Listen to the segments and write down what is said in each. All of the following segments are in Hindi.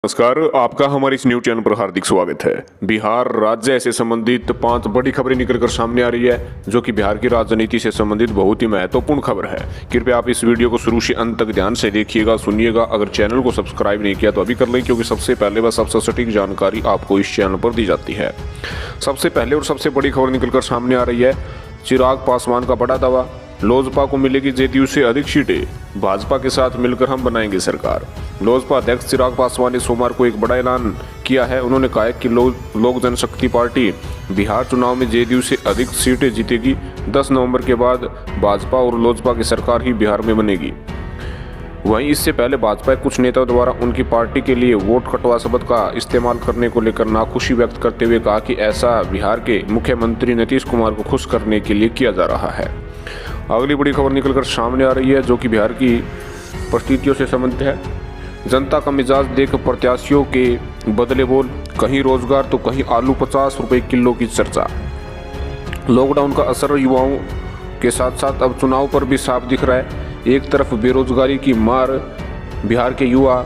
नमस्कार, आपका हमारे इस न्यूज चैनल पर हार्दिक स्वागत है। बिहार राज्य से संबंधित 5 बड़ी खबरें निकलकर सामने आ रही है, जो कि बिहार की राजनीति से संबंधित बहुत ही महत्वपूर्ण खबर है। कृपया आप इस वीडियो को शुरू से अंत तक ध्यान से देखिएगा, सुनिएगा। अगर चैनल को सब्सक्राइब नहीं किया तो अभी कर लें, क्योंकि सबसे पहले व सबसे सटीक जानकारी आपको इस चैनल पर दी जाती है। सबसे पहले और सबसे बड़ी खबर निकलकर सामने आ रही है, चिराग पासवान का बड़ा दावा, लोजपा को मिलेगी जेडीयू से अधिक सीटें, भाजपा के साथ मिलकर हम बनाएंगे सरकार। लोजपा अध्यक्ष चिराग पासवान ने सोमवार को एक बड़ा ऐलान किया है। उन्होंने कहा है कि लोक जनशक्ति पार्टी बिहार चुनाव में जेडीयू से अधिक सीटें जीतेगी। 10 नवंबर के बाद भाजपा और लोजपा की सरकार ही बिहार में बनेगी। वहीं इससे पहले भाजपा के कुछ नेताओं द्वारा उनकी पार्टी के लिए वोट कटवा शब्द का इस्तेमाल करने को लेकर नाखुशी व्यक्त करते हुए कहा कि ऐसा बिहार के मुख्यमंत्री नीतीश कुमार को खुश करने के लिए किया जा रहा है। अगली बड़ी खबर निकलकर सामने आ रही है, जो कि बिहार की परिस्थितियों से संबंधित है। जनता का मिजाज देख प्रत्याशियों के बदले बोल, कहीं रोजगार तो कहीं आलू 50 रुपए किलो की चर्चा। लॉकडाउन का असर युवाओं के साथ साथ अब चुनाव पर भी साफ दिख रहा है। एक तरफ बेरोजगारी की मार बिहार के युवा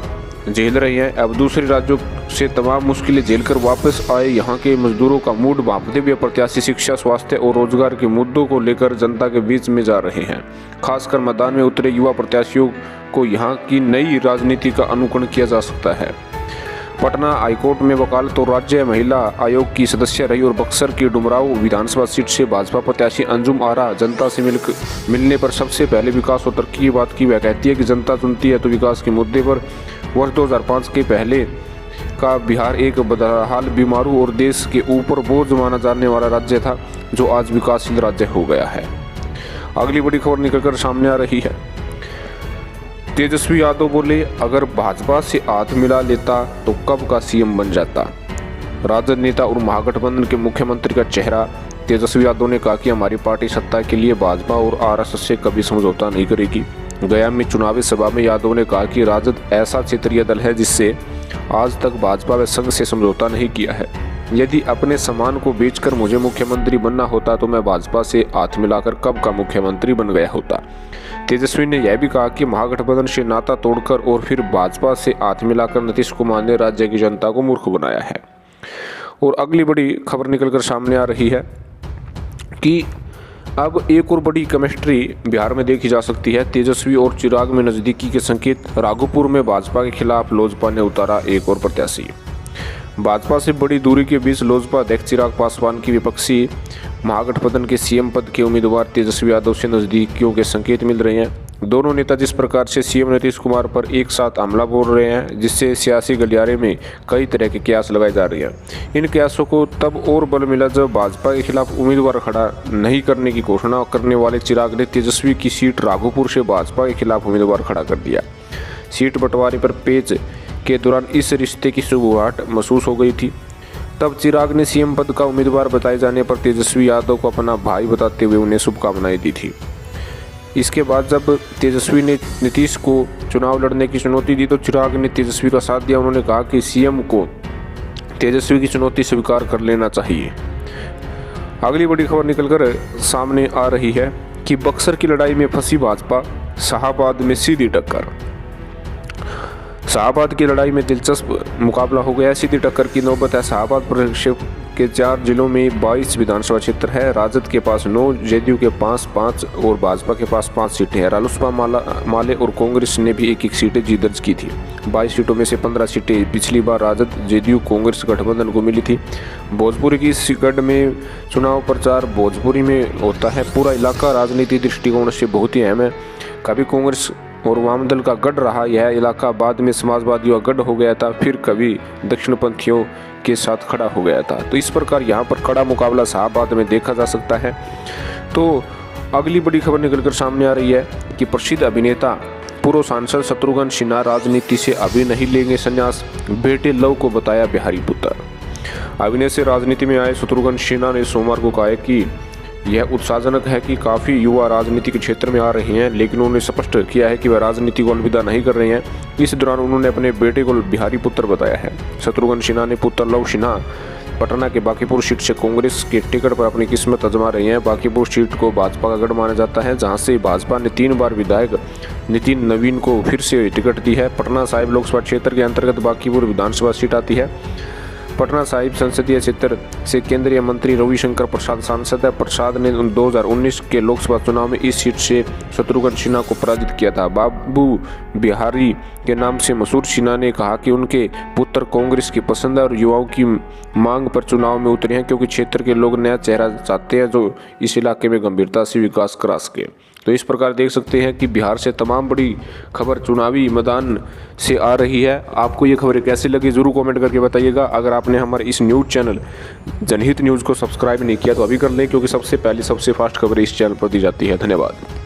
झेल रहे हैं, अब दूसरे राज्यों से तमाम मुश्किलें झेलकर वापस आए यहाँ के मजदूरों का मूड भांपते हुए प्रत्याशी शिक्षा, स्वास्थ्य और रोजगार के मुद्दों को लेकर जनता के बीच में जा रहे हैं। खासकर मैदान में उतरे युवा प्रत्याशियों को यहाँ की नई राजनीति का अनुकरण किया जा सकता है। पटना हाईकोर्ट में वकालत और राज्य महिला आयोग की सदस्य रही और बक्सर की डुमराव विधानसभा सीट से भाजपा प्रत्याशी अंजुम आरा जनता से मिलने पर सबसे पहले विकास और तरक्की की बात की। वह कहती है कि जनता चुनती है तो विकास के मुद्दे पर। वर्ष 2005 के पहले का बिहार एक बदहाल, बीमारू और देश के ऊपर बोझ माना जाने वाला राज्य था, जो आज विकासशील राज्य हो गया है। अगली बड़ी खबर निकलकर सामने आ रही है, तेजस्वी यादव बोले, अगर भाजपा से हाथ मिला लेता तो कब का सीएम बन जाता। राजद नेता और महागठबंधन के मुख्यमंत्री का चेहरा तेजस्वी यादव ने कहा कि हमारी पार्टी सत्ता के लिए भाजपा और आरएसएस से कभी समझौता नहीं करेगी। गया में चुनावी सभा में यादव ने कहा कि राजद ऐसा क्षेत्रीय दल है जिससे आज तक भाजपा व संघ से समझौता नहीं किया है। यदि अपने सम्मान को बेचकर मुझे मुख्यमंत्री बनना होता तो मैं भाजपा से हाथ मिलाकर कब का मुख्यमंत्री बन गया होता। तेजस्वी ने यह भी कहा कि महागठबंधन से नाता तोड़कर और फिर भाजपा से हाथ मिलाकर नीतीश कुमार ने राज्य की जनता को मूर्ख बनाया है। और अगली बड़ी खबर निकलकर सामने आ रही है कि अब एक और बड़ी केमिस्ट्री बिहार में देखी जा सकती है। तेजस्वी और चिराग में नजदीकी के संकेत। राघोपुर में भाजपा के खिलाफ लोजपा ने उतारा एक और प्रत्याशी। भाजपा से बड़ी दूरी के बीच लोजपा अध्यक्ष चिराग पासवान की विपक्षी महागठबंधन के सीएम पद के उम्मीदवार तेजस्वी यादव से नजदीकियों के संकेत मिल रहे हैं। दोनों नेता जिस प्रकार से सीएम नीतीश कुमार पर एक साथ हमला बोल रहे हैं, जिससे सियासी गलियारे में कई तरह के कयास लगाए जा रहे हैं। इन कयासों को तब और बल मिला जब भाजपा के खिलाफ उम्मीदवार खड़ा नहीं करने की घोषणा करने वाले चिराग ने तेजस्वी की सीट राघोपुर से भाजपा के खिलाफ उम्मीदवार खड़ा कर दिया। सीट बंटवारे पर पेच के दौरान इस रिश्ते की शुरुआत महसूस हो गई थी। तब चिराग ने सीएम पद का उम्मीदवार बताए जाने पर तेजस्वी यादव को अपना भाई बताते हुए उन्हें शुभकामनाएं दी थी। इसके बाद जब तेजस्वी ने नीतीश को चुनाव लड़ने की चुनौती दी तो चिराग ने तेजस्वी का साथ दिया। उन्होंने कहा कि सीएम को तेजस्वी की चुनौती स्वीकार कर लेना चाहिए। अगली बड़ी खबर निकलकर सामने आ रही है कि बक्सर की लड़ाई में फंसी भाजपा, शाहाबाद में सीधी टक्कर। शाहाबाद की लड़ाई में दिलचस्प मुकाबला हो गया। सीधी टक्कर की नौबत है। शाहाबाद प्रदेश के 4 जिलों में 22 विधानसभा क्षेत्र है। राजद के पास 9, जेडीयू के पास 5 और भाजपा के पास 5 सीटें हैं। रालोसपा, माले और कांग्रेस ने भी एक सीटें जीत दर्ज की थी। 22 सीटों में से 15 सीटें पिछली बार राजद, जेडीयू, कांग्रेस गठबंधन को मिली थी। भोजपुरी की इस गढ़ में चुनाव प्रचार भोजपुरी में होता है। पूरा इलाका राजनीति दृष्टिकोण से बहुत ही अहम है। कभी कांग्रेस और वामदल का गढ़ रहा यह इलाका, बाद में समाजवादियों का गढ़ हो गया था, फिर कभी दक्षिणपंथियों के साथ खड़ा हो गया था। तो इस प्रकार यहाँ पर कड़ा मुकाबला शाहाबाद में देखा जा सकता है। तो अगली बड़ी खबर निकलकर सामने आ रही है कि प्रसिद्ध अभिनेता पूर्व सांसद शत्रुघ्न सिन्हा राजनीति से अभी नहीं लेंगे संन्यास, बेटे लव को बताया बिहारी पुत्र। अभिनय से राजनीति में आए शत्रुघ्न सिन्हा ने सोमवार को कहा कि यह उत्साहजनक है कि काफ़ी युवा राजनीति के क्षेत्र में आ रहे हैं, लेकिन उन्होंने स्पष्ट किया है कि वह राजनीति को अलविदा नहीं कर रहे हैं। इस दौरान उन्होंने अपने बेटे को बिहारी पुत्र बताया है। शत्रुघ्न सिन्हा ने पुत्र लव सिन्हा पटना के बांकीपुर सीट से कांग्रेस के टिकट पर अपनी किस्मत आजमा रही हैं। बांकीपुर सीट को भाजपा का गढ़ माना जाता है, जहां से भाजपा ने 3 बार विधायक नितिन नवीन को फिर से टिकट दी है। पटना साहिब लोकसभा क्षेत्र के अंतर्गत बांकीपुर विधानसभा सीट आती है। पटना साहिब संसदीय क्षेत्र से केंद्रीय मंत्री रविशंकर प्रसाद सांसद है। प्रसाद ने 2019 के लोकसभा चुनाव में इस सीट से शत्रुघ्न सिन्हा को पराजित किया था। बाबू बिहारी के नाम से मशहूर सिन्हा ने कहा कि उनके पुत्र कांग्रेस की पसंद है और युवाओं की मांग पर चुनाव में उतरे हैं, क्योंकि क्षेत्र के लोग नया चेहरा चाहते हैं जो इस इलाके में गंभीरता से विकास करा सके। तो इस प्रकार देख सकते हैं कि बिहार से तमाम बड़ी खबर चुनावी मैदान से आ रही है। आपको ये खबरें कैसी लगी जरूर कमेंट करके बताइएगा। अगर आपने हमारे इस न्यूज़ चैनल जनहित न्यूज़ को सब्सक्राइब नहीं किया तो अभी कर लें, क्योंकि सबसे पहले सबसे फास्ट खबरें इस चैनल पर दी जाती है। धन्यवाद।